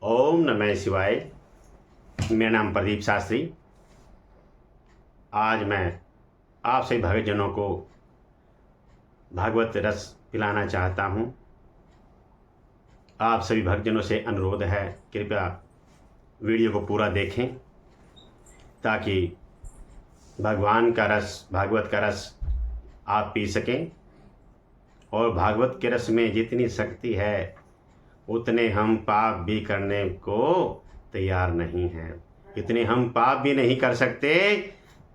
ओम नमः शिवाय। मेरा नाम प्रदीप शास्त्री। आज मैं आप सभी भक्तजनों को भागवत रस पिलाना चाहता हूँ। आप सभी भक्तजनों से अनुरोध है, कृपया वीडियो को पूरा देखें ताकि भगवान का रस, भागवत का रस आप पी सकें। और भागवत के रस में जितनी शक्ति है उतने हम पाप भी करने को तैयार नहीं हैं। इतने हम पाप भी नहीं कर सकते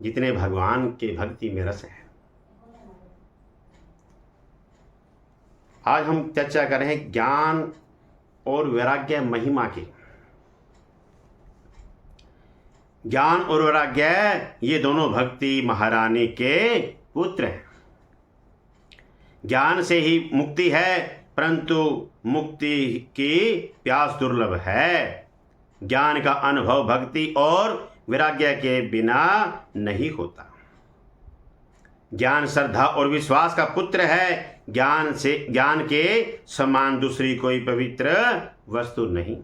जितने भगवान के भक्ति में रस है। आज हम चर्चा कर रहे हैं ज्ञान और वैराग्य महिमा की। ज्ञान और वैराग्य ये दोनों भक्ति महारानी के पुत्र हैं। ज्ञान से ही मुक्ति है, परंतु मुक्ति की प्यास दुर्लभ है। ज्ञान का अनुभव भक्ति और वैराग्य के बिना नहीं होता। ज्ञान श्रद्धा और विश्वास का पुत्र है। ज्ञान के समान दूसरी कोई पवित्र वस्तु नहीं।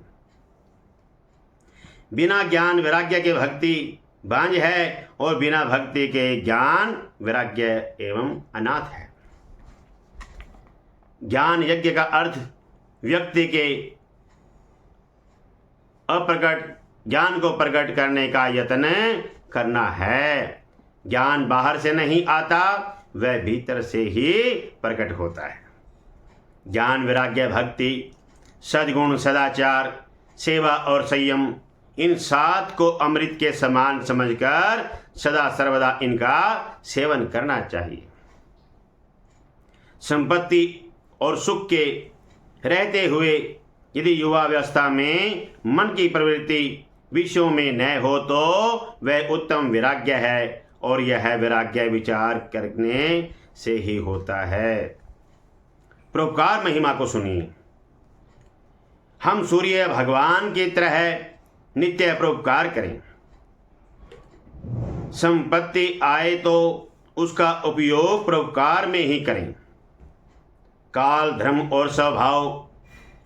बिना ज्ञान वैराग्य के भक्ति बांझ है और बिना भक्ति के ज्ञान वैराग्य एवं अनाथ है। ज्ञान यज्ञ का अर्थ व्यक्ति के अप्रकट ज्ञान को प्रकट करने का यत्न करना है। ज्ञान बाहर से नहीं आता, वह भीतर से ही प्रकट होता है। ज्ञान वैराग्य भक्ति सद्गुण सदाचार सेवा और संयम, इन सात को अमृत के समान समझकर सदा सर्वदा इनका सेवन करना चाहिए। संपत्ति और सुख के रहते हुए यदि युवावस्था में मन की प्रवृत्ति विषयों में न हो तो वह उत्तम वैराग्य है, और यह वैराग्य विचार करने से ही होता है। परोपकार महिमा को सुनिए। हम सूर्य भगवान की तरह नित्य परोपकार करें। संपत्ति आए तो उसका उपयोग परोपकार में ही करें। काल, धर्म और स्वभाव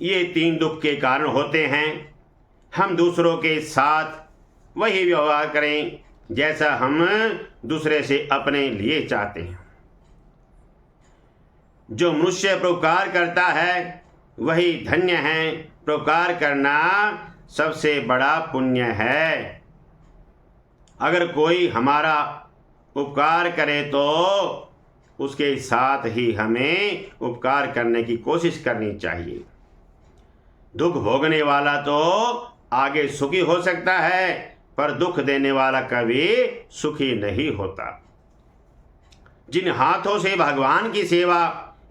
ये तीन दुख के कारण होते हैं। हम दूसरों के साथ वही व्यवहार करें जैसा हम दूसरे से अपने लिए चाहते हैं। जो मनुष्य परोपकार करता है वही धन्य है। परोपकार करना सबसे बड़ा पुण्य है। अगर कोई हमारा उपकार करे तो उसके साथ ही हमें उपकार करने की कोशिश करनी चाहिए। दुख भोगने वाला तो आगे सुखी हो सकता है, पर दुख देने वाला कभी सुखी नहीं होता। जिन हाथों से भगवान की सेवा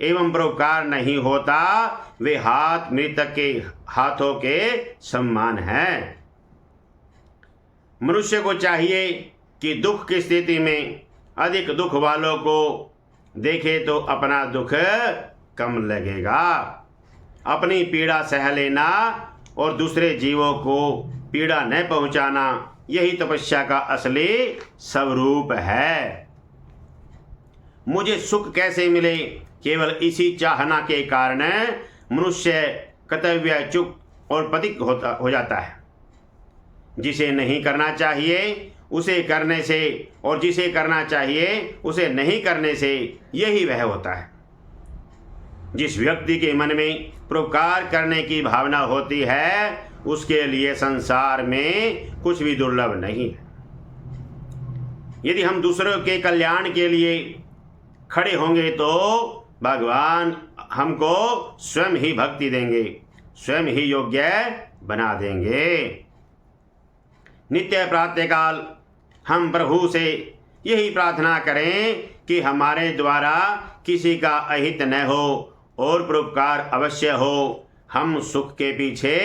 एवं परोपकार नहीं होता, वे हाथ मृतक के हाथों के समान हैं। मनुष्य को चाहिए कि दुख की स्थिति में अधिक दुख वालों को देखे तो अपना दुख कम लगेगा। अपनी पीड़ा सह लेना और दूसरे जीवों को पीड़ा न पहुंचाना, यही तपस्या का असली स्वरूप है। मुझे सुख कैसे मिले, केवल इसी चाहना के कारण मनुष्य कर्तव्यच्युत और पथिक हो जाता है। जिसे नहीं करना चाहिए उसे करने से और जिसे करना चाहिए उसे नहीं करने से यही वह होता है। जिस व्यक्ति के मन में परोपकार करने की भावना होती है उसके लिए संसार में कुछ भी दुर्लभ नहीं है। यदि हम दूसरों के कल्याण के लिए खड़े होंगे तो भगवान हमको स्वयं ही भक्ति देंगे, स्वयं ही योग्य बना देंगे। नित्य प्रातःकाल हम प्रभु से यही प्रार्थना करें कि हमारे द्वारा किसी का अहित न हो और परोपकार अवश्य हो। हम सुख के पीछे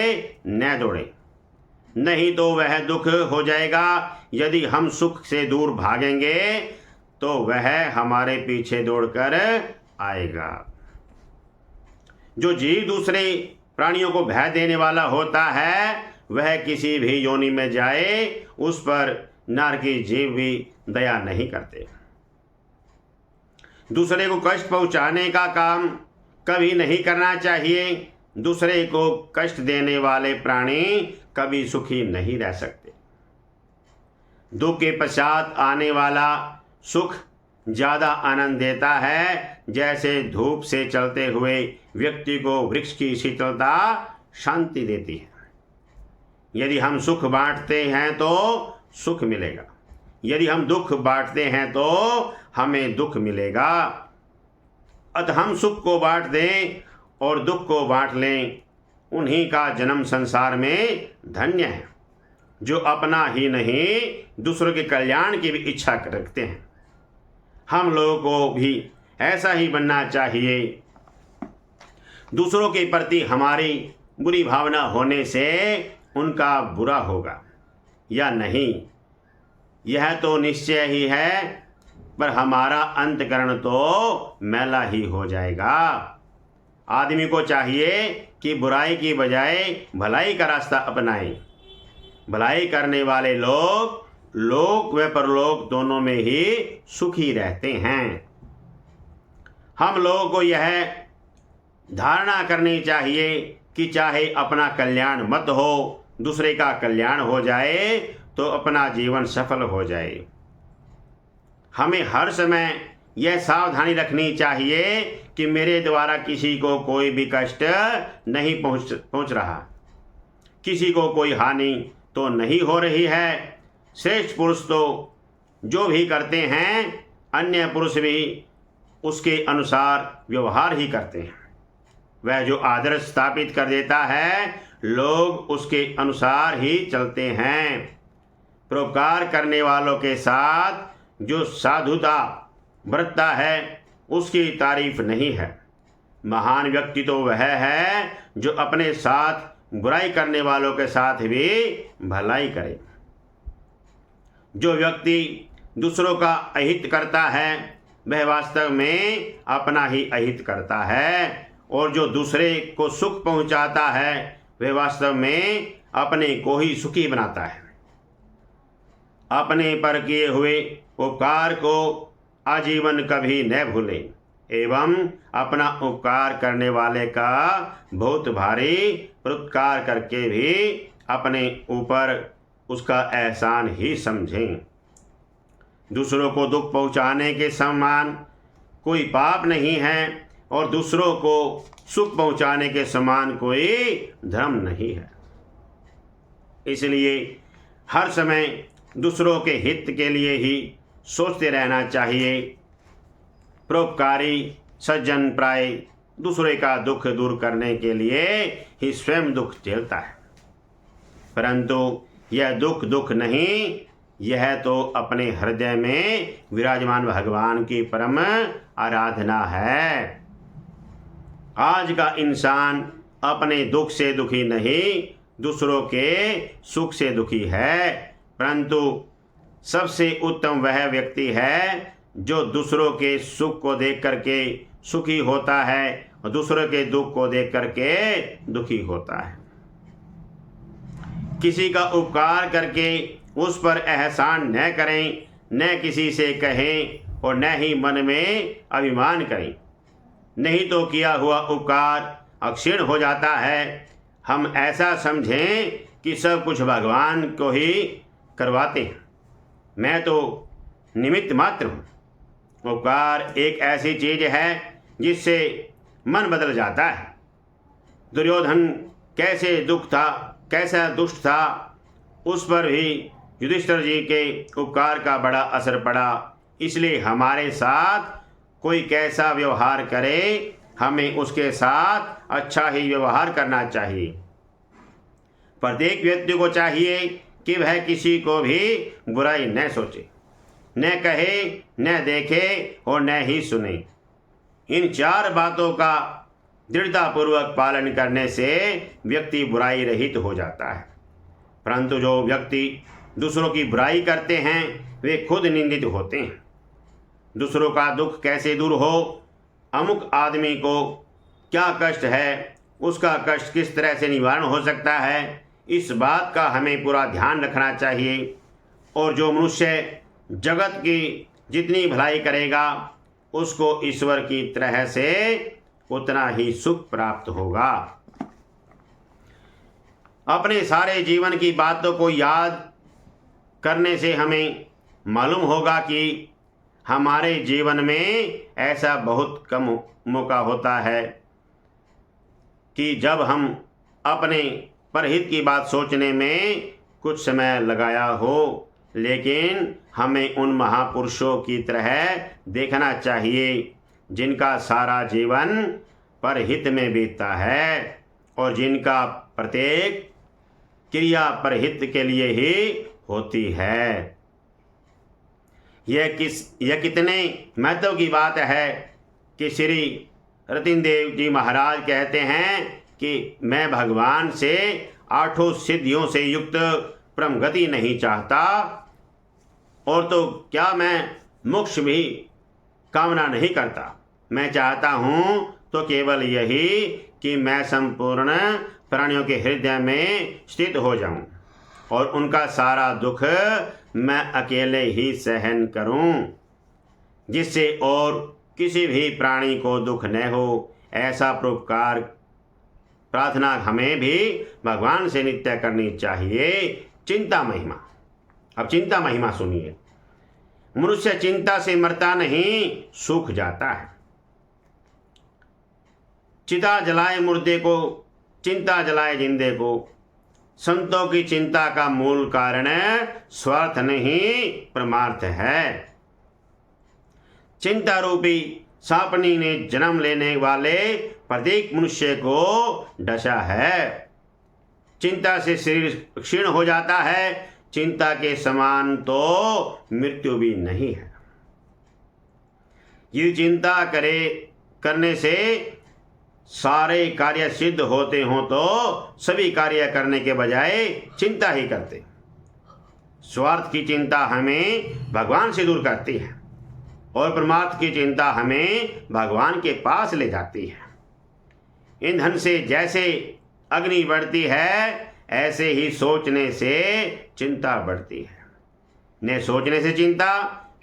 न दौड़ें, नहीं तो वह दुख हो जाएगा। यदि हम सुख से दूर भागेंगे तो वह हमारे पीछे दौड़कर आएगा। जो जीव दूसरे प्राणियों को भय देने वाला होता है वह किसी भी योनि में जाए उस पर नरकी जीव भी दया नहीं करते। दूसरे को कष्ट पहुंचाने का काम कभी नहीं करना चाहिए। दूसरे को कष्ट देने वाले प्राणी कभी सुखी नहीं रह सकते। दुख के पश्चात आने वाला सुख ज़्यादा आनंद देता है, जैसे धूप से चलते हुए व्यक्ति को वृक्ष की शीतलता शांति देती है। यदि हम सुख बांटते हैं तो सुख मिलेगा, यदि हम दुख बांटते हैं तो हमें दुख मिलेगा। अतः हम सुख को बांट दें और दुख को बांट लें, उन्हीं का जन्म संसार में धन्य है, जो अपना ही नहीं दूसरों के कल्याण की भी इच्छा रखते हैं। हम लोगों को भी ऐसा ही बनना चाहिए। दूसरों के प्रति हमारी बुरी भावना होने से उनका बुरा होगा या नहीं, यह तो निश्चय ही है, पर हमारा अंतकरण तो मैला ही हो जाएगा। आदमी को चाहिए कि बुराई की बजाय भलाई का रास्ता अपनाए। भलाई करने वाले लोग लोक व परलोक दोनों में ही सुखी रहते हैं। हम लोगों को यह धारणा करनी चाहिए कि चाहे अपना कल्याण मत हो, दूसरे का कल्याण हो जाए तो अपना जीवन सफल हो जाए। हमें हर समय यह सावधानी रखनी चाहिए कि मेरे द्वारा किसी को कोई भी कष्ट नहीं पहुंच रहा, किसी को कोई हानि तो नहीं हो रही है। श्रेष्ठ पुरुष तो जो भी करते हैं अन्य पुरुष भी उसके अनुसार व्यवहार ही करते हैं। वह जो आदर्श स्थापित कर देता है लोग उसके अनुसार ही चलते हैं। परोपकार करने वालों के साथ जो साधुता बरतता है उसकी तारीफ नहीं है। महान व्यक्ति तो वह है जो अपने साथ बुराई करने वालों के साथ भी भलाई करे। जो व्यक्ति दूसरों का अहित करता है वह वास्तव में अपना ही अहित करता है, और जो दूसरे को सुख पहुंचाता है वह वास्तव में अपने को ही सुखी बनाता है। अपने पर किए हुए उपकार को आजीवन कभी न भूलें एवं अपना उपकार करने वाले का बहुत भारी परोपकार करके भी अपने ऊपर उसका एहसान ही समझें। दूसरों को दुख पहुंचाने के समान कोई पाप नहीं है और दूसरों को सुख पहुंचाने के समान कोई धर्म नहीं है। इसलिए हर समय दूसरों के हित के लिए ही सोचते रहना चाहिए। परोपकारी सज्जन प्राय दूसरे का दुख दूर करने के लिए ही स्वयं दुख झेलता है, परंतु यह दुख नहीं, यह तो अपने हृदय में विराजमान भगवान की परम आराधना है। आज का इंसान अपने दुख से दुखी नहीं, दूसरों के सुख से दुखी है, परंतु सबसे उत्तम वह व्यक्ति है जो दूसरों के सुख को देख करके सुखी होता है और दूसरों के दुख को देख करके दुखी होता है। किसी का उपकार करके उस पर एहसान न करें, न किसी से कहें और न ही मन में अभिमान करें, नहीं तो किया हुआ उपकार अक्षीण हो जाता है। हम ऐसा समझें कि सब कुछ भगवान को ही करवाते हैं, मैं तो निमित्त मात्र हूँ। उपकार एक ऐसी चीज है जिससे मन बदल जाता है। दुर्योधन कैसे दुख था, कैसा दुष्ट था, उस पर भी युधिष्ठिर जी के उपकार का बड़ा असर पड़ा। इसलिए हमारे साथ कोई कैसा व्यवहार करे, हमें उसके साथ अच्छा ही व्यवहार करना चाहिए। प्रत्येक व्यक्ति को चाहिए कि वह किसी को भी बुराई न सोचे, न कहे, न देखे और न ही सुने। इन चार बातों का दृढ़तापूर्वक पालन करने से व्यक्ति बुराई रहित हो जाता है। परंतु जो व्यक्ति दूसरों की बुराई करते हैं वे खुद निंदित होते हैं। दूसरों का दुख कैसे दूर हो, अमुक आदमी को क्या कष्ट है, उसका कष्ट किस तरह से निवारण हो सकता है, इस बात का हमें पूरा ध्यान रखना चाहिए। और जो मनुष्य जगत की जितनी भलाई करेगा उसको ईश्वर की तरह से उतना ही सुख प्राप्त होगा। अपने सारे जीवन की बातों को याद करने से हमें मालूम होगा कि हमारे जीवन में ऐसा बहुत कम मौका होता है कि जब हम अपने परहित की बात सोचने में कुछ समय लगाया हो, लेकिन हमें उन महापुरुषों की तरह देखना चाहिए जिनका सारा जीवन परहित में बीतता है और जिनका प्रत्येक क्रिया परहित के लिए ही होती है। यह कितने महत्व की बात है कि श्री रतिनदेव जी महाराज कहते हैं कि मैं भगवान से 8 सिद्धियों से युक्त परम गति नहीं चाहता, और तो क्या मैं मोक्ष भी कामना नहीं करता। मैं चाहता हूँ तो केवल यही कि मैं संपूर्ण प्राणियों के हृदय में स्थित हो जाऊं और उनका सारा दुख मैं अकेले ही सहन करूं, जिससे और किसी भी प्राणी को दुख न हो। ऐसा परोपकार प्रार्थना हमें भी भगवान से नित्य करनी चाहिए। चिंता महिमा। अब चिंता महिमा सुनिए। मनुष्य चिंता से मरता नहीं, सूख जाता है। चिता जलाए मुर्दे को, चिंता जलाए जिंदे को। संतों की चिंता का मूल कारण स्वार्थ नहीं, परमार्थ है। चिंता रूपी सापनी ने जन्म लेने वाले प्रत्येक मनुष्य को डसा है। चिंता से शरीर क्षीण हो जाता है। चिंता के समान तो मृत्यु भी नहीं है। ये चिंता करने से सारे कार्य सिद्ध होते हों तो सभी कार्य करने के बजाय चिंता ही करते। स्वार्थ की चिंता हमें भगवान से दूर करती है और परमार्थ की चिंता हमें भगवान के पास ले जाती है। ईंधन से जैसे अग्नि बढ़ती है, ऐसे ही सोचने से चिंता बढ़ती है। न सोचने से चिंता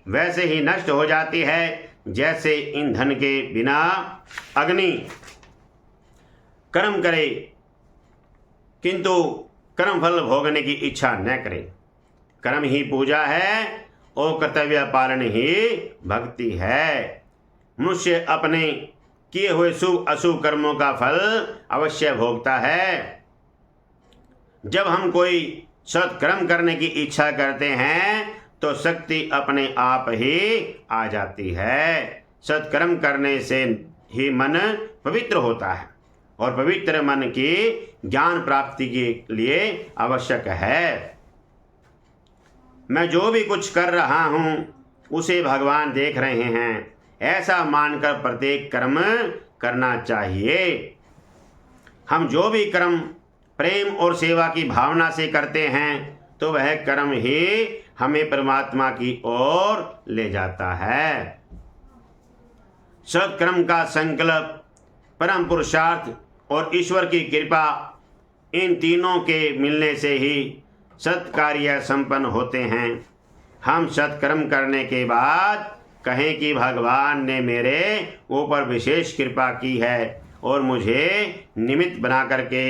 वैसे ही नष्ट हो जाती है जैसे ईंधन के बिना अग्नि कर्म करे किंतु कर्म फल भोगने की इच्छा न करे। कर्म ही पूजा है और कर्तव्य पालन ही भक्ति है। मनुष्य अपने किए हुए शुभ अशुभ कर्मों का फल अवश्य भोगता है। जब हम कोई सत्कर्म करने की इच्छा करते हैं तो शक्ति अपने आप ही आ जाती है। सत्कर्म करने से ही मन पवित्र होता है और पवित्र मन की ज्ञान प्राप्ति के लिए आवश्यक है। मैं जो भी कुछ कर रहा हूँ उसे भगवान देख रहे हैं, ऐसा मानकर प्रत्येक कर्म करना चाहिए। हम जो भी कर्म प्रेम और सेवा की भावना से करते हैं तो वह कर्म ही हमें परमात्मा की ओर ले जाता है। सत्कर्म का संकल्प, परम पुरुषार्थ और ईश्वर की कृपा, इन तीनों के मिलने से ही सत्कार्य संपन्न होते हैं। हम सत्कर्म करने के बाद कहें कि भगवान ने मेरे ऊपर विशेष कृपा की है और मुझे निमित्त बना करके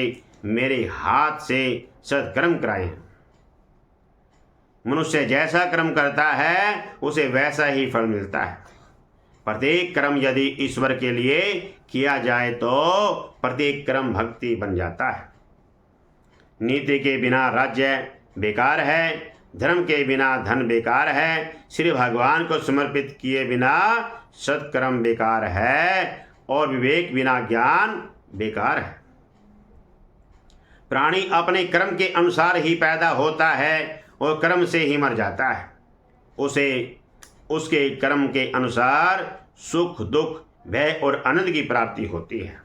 मेरे हाथ से सत्कर्म कराए हैं। मनुष्य जैसा कर्म करता है उसे वैसा ही फल मिलता है। प्रत्येक कर्म यदि ईश्वर के लिए किया जाए तो प्रत्येक कर्म भक्ति बन जाता है। नीति के बिना राज्य बेकार है, धर्म के बिना धन बेकार है, श्री भगवान को समर्पित किए बिना सत्कर्म बेकार है और विवेक बिना ज्ञान बेकार है। प्राणी अपने कर्म के अनुसार ही पैदा होता है और कर्म से ही मर जाता है। उसे उसके कर्म के अनुसार सुख दुख भय और आनंद की प्राप्ति होती है।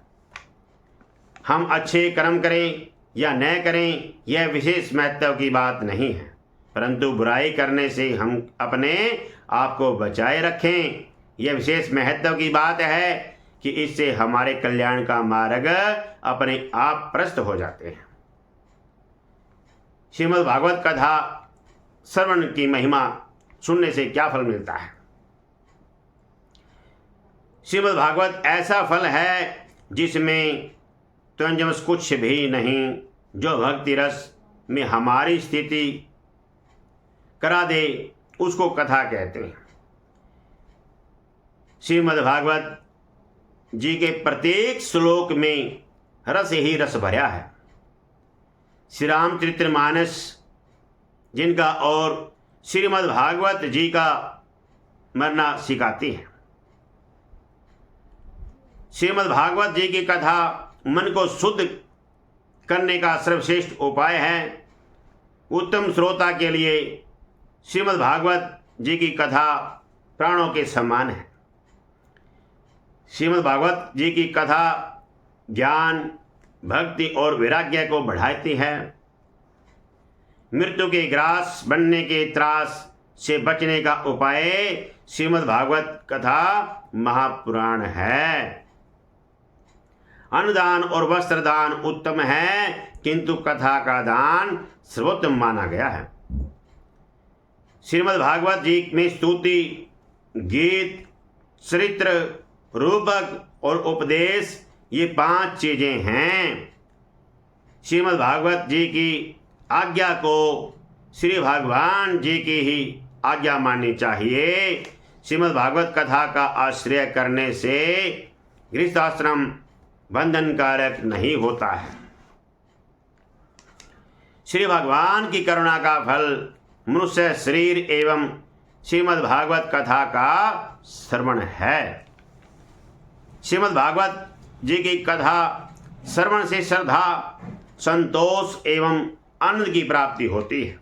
हम अच्छे कर्म करें या न करें यह विशेष महत्व की बात नहीं है, परंतु बुराई करने से हम अपने आप को बचाए रखें यह विशेष महत्व की बात है कि इससे हमारे कल्याण का मार्ग अपने आप प्रशस्त हो जाते हैं। श्रीमद् भागवत कथा श्रवण की महिमा सुनने से क्या फल मिलता है? श्रीमद् भागवत ऐसा फल है जिसमें त्वंजमस कुछ भी नहीं, जो भक्ति रस में हमारी स्थिति करा दे उसको कथा कहते हैं। श्रीमद् भागवत जी के प्रत्येक श्लोक में रस ही रस भरा है। श्री रामचरितमानस जिनका और श्रीमद् भागवत जी का मरना सिखाती है। श्रीमद् भागवत जी की कथा मन को शुद्ध करने का सर्वश्रेष्ठ उपाय है। उत्तम श्रोता के लिए श्रीमद् भागवत जी की कथा प्राणों के समान है। श्रीमद् भागवत जी की कथा ज्ञान, भक्ति और वैराग्य को बढ़ाती है। मृत्यु के ग्रास बनने के त्रास से बचने का उपाय श्रीमद् भागवत कथा महापुराण है। अन्नदान और वस्त्र दान उत्तम है, किंतु कथा का दान सर्वोत्तम माना गया है। श्रीमद् भागवत जी में स्तुति, गीत, चरित्र, रूपक और उपदेश ये 5 चीजें हैं। श्रीमद् भागवत जी की आज्ञा को श्री भगवान जी की ही आज्ञा माननी चाहिए। श्रीमद् भागवत कथा का आश्रय करने से गृहस्थाश्रम बंधनकारक नहीं होता है। श्री भगवान की करुणा का फल मनुष्य शरीर एवं श्रीमद् भागवत कथा का श्रवण है। श्रीमद् भागवत जी की कथा श्रवण से श्रद्धा, संतोष एवं आनंद की प्राप्ति होती है।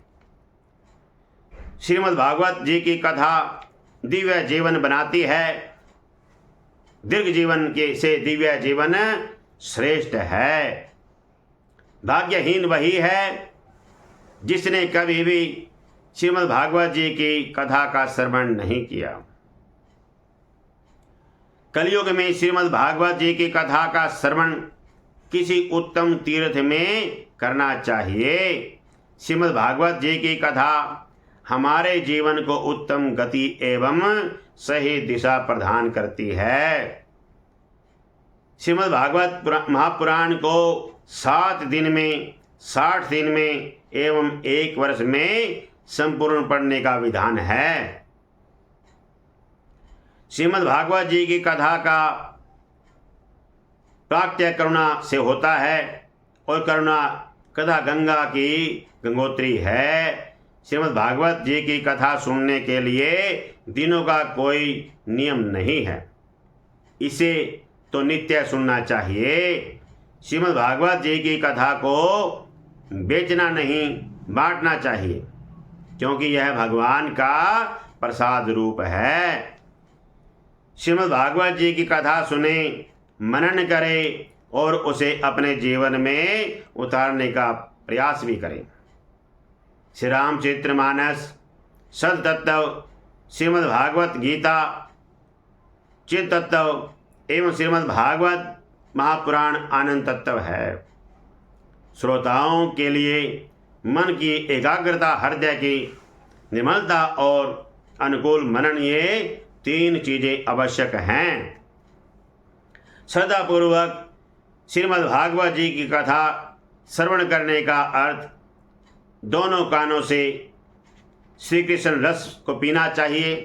श्रीमद् भागवत जी की कथा दिव्य जीवन बनाती है। दीर्घ जीवन के से दिव्य जीवन श्रेष्ठ है। भाग्यहीन वही है जिसने कभी भी श्रीमद् भागवत जी की कथा का श्रवण नहीं किया। कलयुग में श्रीमद् भागवत जी की कथा का श्रवण किसी उत्तम तीर्थ में करना चाहिए। श्रीमद् भागवत जी की कथा हमारे जीवन को उत्तम गति एवं सही दिशा प्रदान करती है। श्रीमद् भागवत महापुराण को 7 दिन में, 60 दिन में एवं 1 वर्ष में संपूर्ण पढ़ने का विधान है। श्रीमद् भागवत जी की कथा का प्राकट्य करुणा से होता है और करुणा कथा गंगा की गंगोत्री है। श्रीमद् भागवत जी की कथा सुनने के लिए दिनों का कोई नियम नहीं है, इसे तो नित्य सुनना चाहिए। श्रीमद् भागवत जी की कथा को बेचना नहीं, बांटना चाहिए, क्योंकि यह भगवान का प्रसाद रूप है। श्रीमद् भागवत जी की कथा सुने, मनन करें और उसे अपने जीवन में उतारने का प्रयास भी करें। श्री रामचरितमानस, सततत्व, श्रीमद् भागवत गीता, चित तत्व एवं श्रीमद् भागवत महापुराण आनंद तत्व है। श्रोताओं के लिए मन की एकाग्रता, हृदय की निर्मलता और अनुकूल मनन, ये 3 चीजें आवश्यक हैं। श्रद्धापूर्वक श्रीमद् भागवत जी की कथा श्रवण करने का अर्थ दोनों कानों से श्री कृष्ण रस को पीना चाहिए।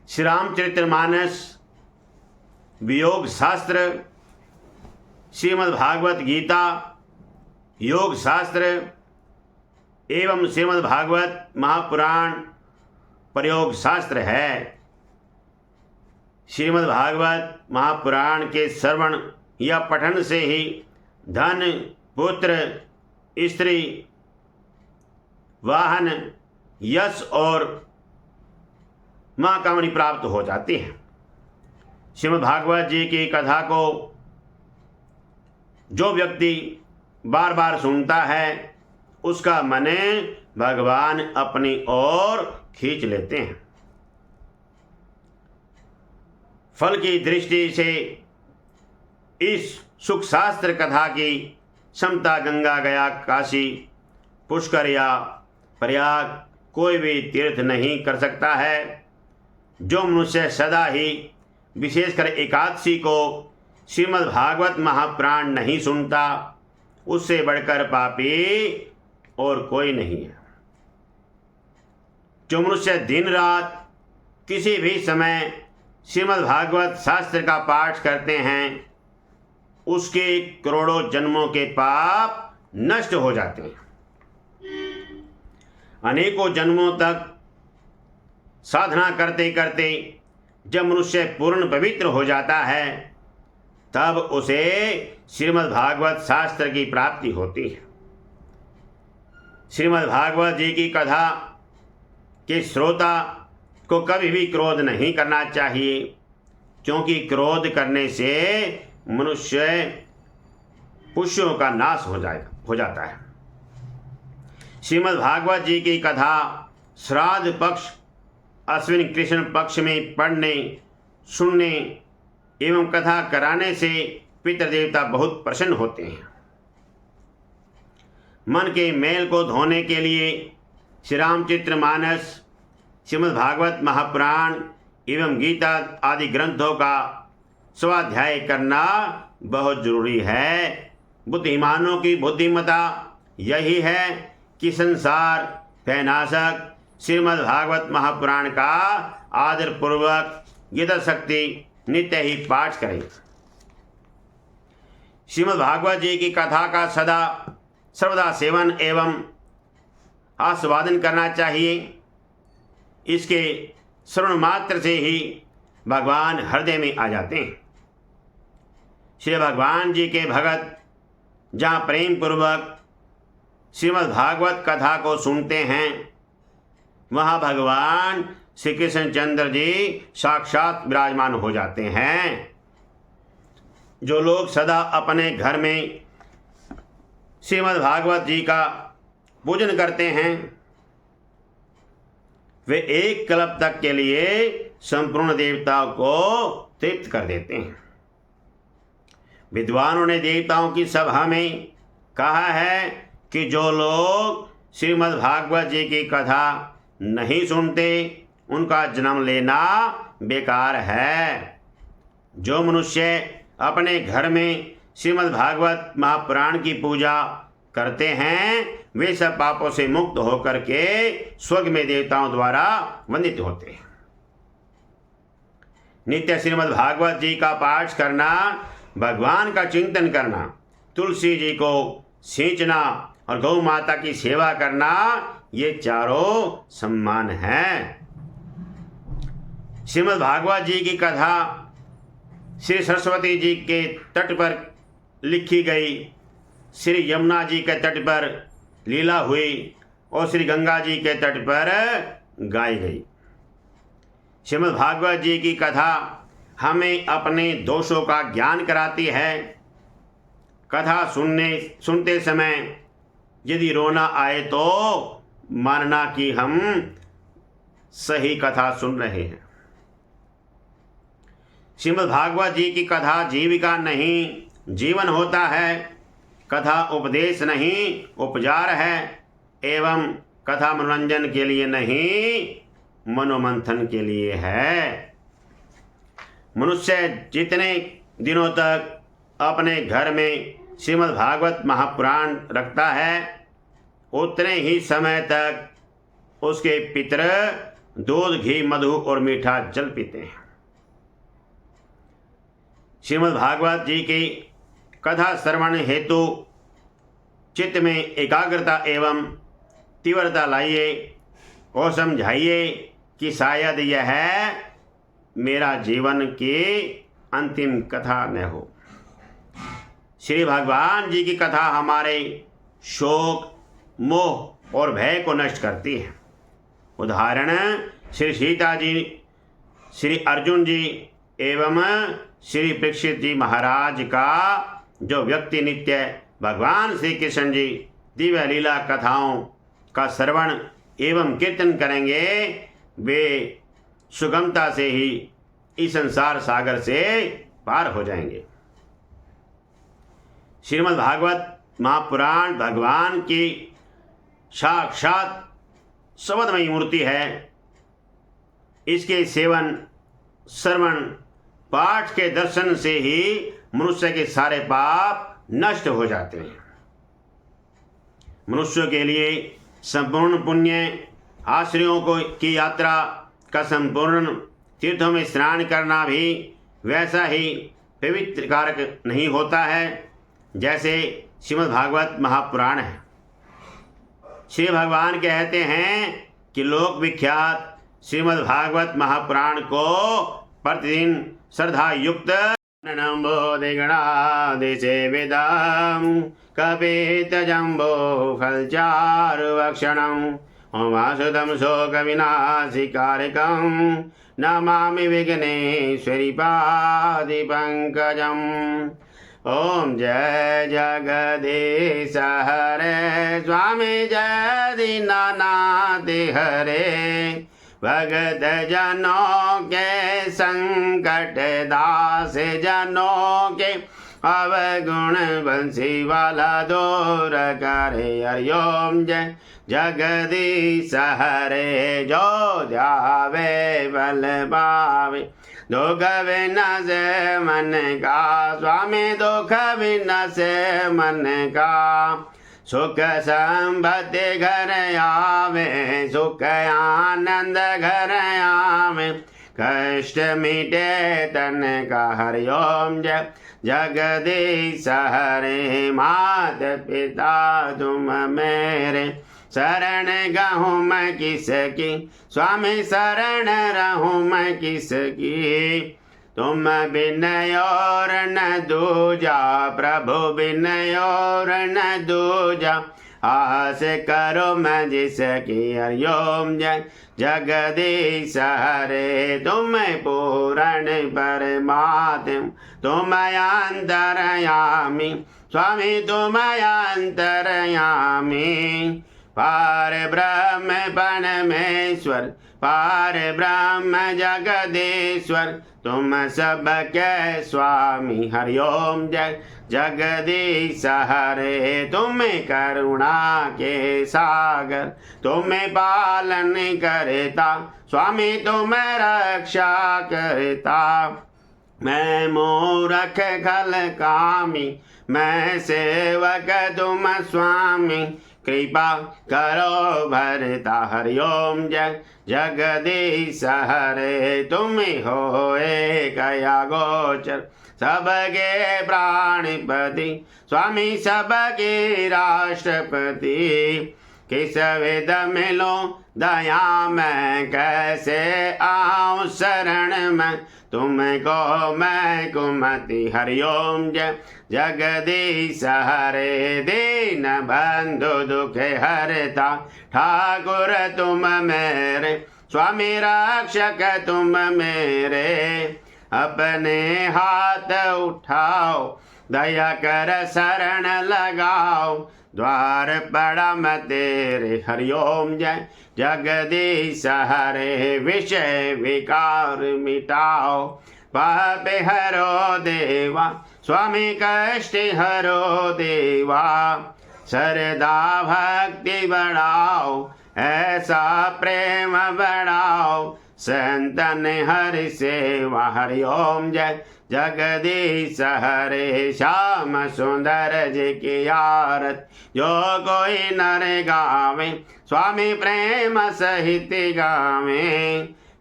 श्री रामचरितमानस, वियोग शास्त्र, श्रीमद् भागवत गीता, योग शास्त्र एवं श्रीमद् भागवत महापुराण प्रयोग शास्त्र है। श्रीमद् भागवत महापुराण के श्रवण या पठन से ही धन, पुत्र, स्त्री, वाहन, यश और महाकामनी प्राप्त हो जाती है। श्रीमद् भागवत जी की कथा को जो व्यक्ति बार बार सुनता है, उसका मन भगवान अपनी ओर खींच लेते हैं। फल की दृष्टि से इस सुख शास्त्र कथा की क्षमता गंगा, गया, काशी, पुष्कर या प्रयाग कोई भी तीर्थ नहीं कर सकता है। जो मनुष्य सदा ही, विशेषकर एकादशी को श्रीमद् भागवत महापुराण नहीं सुनता, उससे बढ़कर पापी और कोई नहीं है। जो मनुष्य दिन रात किसी भी समय श्रीमद् भागवत शास्त्र का पाठ करते हैं, उसके करोड़ों जन्मों के पाप नष्ट हो जाते हैं। अनेकों जन्मों तक साधना करते करते जब मनुष्य पूर्ण पवित्र हो जाता है, तब उसे श्रीमद् भागवत शास्त्र की प्राप्ति होती है। श्रीमद् भागवत जी की कथा के श्रोता को कभी भी क्रोध नहीं करना चाहिए, क्योंकि क्रोध करने से मनुष्य पुष्यों का नाश हो जाता है। श्रीमद् भागवत जी की कथा श्राद्ध पक्ष, अश्विन कृष्ण पक्ष में पढ़ने, सुनने एवं कथा कराने से पितृदेवता बहुत प्रसन्न होते हैं। मन के मैल को धोने के लिए श्री रामचरितमानस, श्रीमद् भागवत महापुराण एवं गीता आदि ग्रंथों का स्वाध्याय करना बहुत जरूरी है। बुद्धिमानों की बुद्धिमता यही है कि संसार पैनाशक श्रीमद् भागवत महापुराण का आदर पूर्वक यथाशक्ति नित्य ही पाठ करें। श्रीमद् भागवत जी की कथा का सर्वदा सेवन एवं आस्वादन करना चाहिए। इसके श्रवण मात्र से ही भगवान हृदय में आ जाते हैं। श्री भगवान जी के भगत जहाँ प्रेम पूर्वक श्रीमद् भागवत कथा को सुनते हैं, वहाँ भगवान श्री कृष्णचंद्र जी साक्षात विराजमान हो जाते हैं। जो लोग सदा अपने घर में श्रीमद् भागवत जी का पूजन करते हैं, वे एक कल्प तक के लिए संपूर्ण देवताओं को तृप्त कर देते हैं। विद्वानों ने देवताओं की सभा में कहा है कि जो लोग श्रीमद् भागवत जी की कथा नहीं सुनते, उनका जन्म लेना बेकार है। जो मनुष्य अपने घर में श्रीमद् भागवत महापुराण की पूजा करते हैं, वे सब पापों से मुक्त होकर के स्वर्ग में देवताओं द्वारा वंदित होते हैं। नित्य श्रीमद् भागवत जी का पाठ करना, भगवान का चिंतन करना, तुलसी जी को सींचना और गौ माता की सेवा करना, ये चारों सम्मान हैं। श्रीमद् भागवत जी की कथा श्री सरस्वती जी के तट पर लिखी गई, श्री यमुना जी के तट पर लीला हुई और श्री गंगा जी के तट पर गाई गई। श्रीमद् भागवत जी की कथा हमें अपने दोषों का ज्ञान कराती है। कथा सुनते समय यदि रोना आए तो मानना कि हम सही कथा सुन रहे हैं। श्रीमद् भागवत जी की कथा जीविका नहीं, जीवन होता है। कथा उपदेश नहीं, उपचार है। एवं कथा मनोरंजन के लिए नहीं, मनोमंथन के लिए है। मनुष्य जितने दिनों तक अपने घर में श्रीमद् भागवत महापुराण रखता है, उतने ही समय तक उसके पितर दूध, घी, मधु और मीठा जल पीते हैं। श्रीमद् भागवत जी की कथा श्रवण हेतु चित्त में एकाग्रता एवं तीव्रता लाइए और समझाइए कि शायद यह मेरा जीवन की अंतिम कथा न हो। श्री भगवान जी की कथा हमारे शोक, मोह और भय को नष्ट करती है। उदाहरण श्री सीता जी, श्री अर्जुन जी एवं श्री परीक्षित जी महाराज का जो व्यक्ति नित्य भगवान श्री कृष्ण जी दिव्य लीला कथाओं का श्रवण एवं कीर्तन करेंगे, वे सुगमता से ही इस संसार सागर से पार हो जाएंगे। श्रीमद् भागवत महापुराण भगवान की साक्षात शब्दमयी मूर्ति है। इसके सेवन, श्रवण, पाठ के दर्शन से ही मनुष्य के सारे पाप नष्ट हो जाते हैं। मनुष्यों के लिए संपूर्ण पुण्य आश्रयों को की यात्रा का संपूर्ण तीर्थों में स्नान करना भी वैसा ही पवित्र कारक नहीं होता है जैसे श्रीमद् भागवत महापुराण है। श्री भगवान कहते हैं कि लोक विख्यात श्रीमद् भागवत महापुराण को प्रतिदिन श्रद्धा युक्त नम्बोधिगणादिसेवितं कपितजम्बो फलचारुभक्षणम् उमासुतं शोकविनाशिकारकं नमामि विघ्नेश्वरी पादिपङ्कजम्। ओम जय जगदीश हरे स्वामी जय दीनानाथ हरे भगत जनों के संकट दास जनों के अवगुण बंसी वाला दूर करे। हरिओम जय जगदीश हरे जो ध्यावे बल पावे दुख विनाश मन का स्वामी दुख विनाश मन का सुख संपत्ति घर आवे सुख आनंद घर आवे कष्ट मिटे तन का। हरिओम जय जगदीश हरे मात पिता तुम मेरे शरण गहूँ मैं किसकी स्वामी शरण रहूँ मैं किसकी। तुम बिन और न दूजा प्रभु बिन और न दूजा आस करो मैं जिसकी। हरिओम जय जगदीश हरे तुम पूर्ण परमात्म तुम अंतरयामी स्वामी तुम अंतरयामी पार ब्रह्म परमेश्वर पार ब्रह्म जगदीश्वर तुम सबके स्वामी। हरिओम जय जगदीश हरे तुम करुणा के सागर तुम पालन करता स्वामी तुम रक्षा करता। मैं मूर्ख खल कामी मैं सेवक तुम स्वामी कृपा करो भरता। हरिओम जय जगदीश हरे तुम हो एक गोचर सबके प्राणपति स्वामी सबके राष्ट्रपति। किस विध मिलो दया मैं कैसे आऊं शरण में तुमको मैं कुमति। हरिओम जय जगदीश हरे दीन बंधु दुख हरता ठाकुर तुम मेरे स्वामी रक्षक तुम मेरे। अपने हाथ उठाओ दया कर शरण लगाओ द्वार पड़ा मैं तेरे। हरिओम जय जगदीश हरे विषय विकार मिटाओ पाप हरो देवा स्वामी कष्ट हरो देवा। श्रद्धा भक्ति बढ़ाओ ऐसा प्रेम बढ़ाओ संतन हरि सेवा। हरिओम जय जगदीश हरे श्याम सुंदर जी की आरत जो कोई नर गावे स्वामी प्रेम सहित गावे।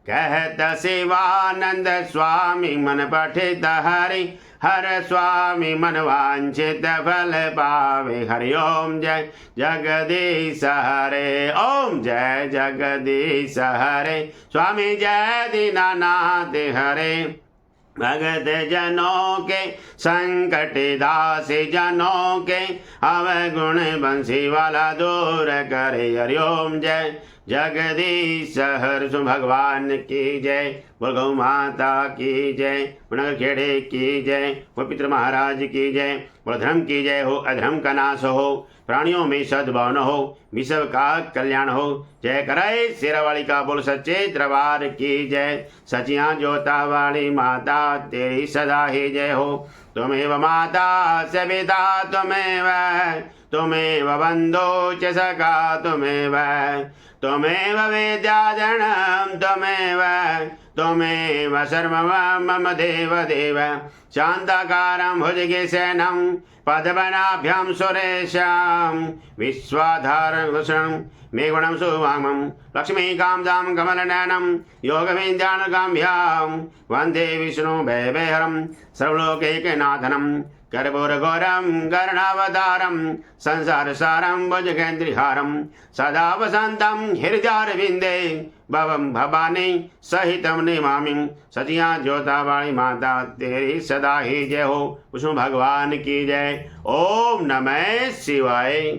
कहत शिवानंद स्वामी मन पठित हरि हर स्वामी मन वांछित फल पावे। हरिओम जय जगदीश हरे ओम जय जगदीश हरे स्वामी जय दीनानाथ हरे। भगत जनों के संकट दास जनों के अवगुण बंसी वाला दूर करे। हरिओम जय जगदीश हर भगवान की जय बोल गौ माता की जय नगर खेड़े की जय बोल पितृ महाराज की जय बोल धर्म की जय हो अधर्म का नाश हो प्राणियों में सद्भाव हो विश्व का कल्याण हो। जय कराए शेरावाली का बोल सच्चे दरबार की जय सचिया जोता वाली माता तेरी सदा ही जय हो। तुमेव माता सविता तुमेव बंधो च सखा तुमेव विद्याधनं त्वमेव सर्वं मम देव देव शान्ताकारं भुजगेशयनं पद्मनाभ्यां सुरेशं विश्वाधारभूषणं मेघुणं सुवामं लक्ष्मीकान्तं कमलनयनं योगविन्द्यानुगाम्भ्यां वन्दे विष्णु भयभयहरं सर्वलोकैकनाथनं कर्पूरघोरं कर्णावतारं संसारसारं भुजगेन्द्रिहारं सदा वसन्तं हृदयारविन्दे भवं भवानी सहितं नमामि सतिया ज्योतावाणी माता तेरी सदा ही जय हो। विष्णु भगवान की जय। ओम नमः शिवाय।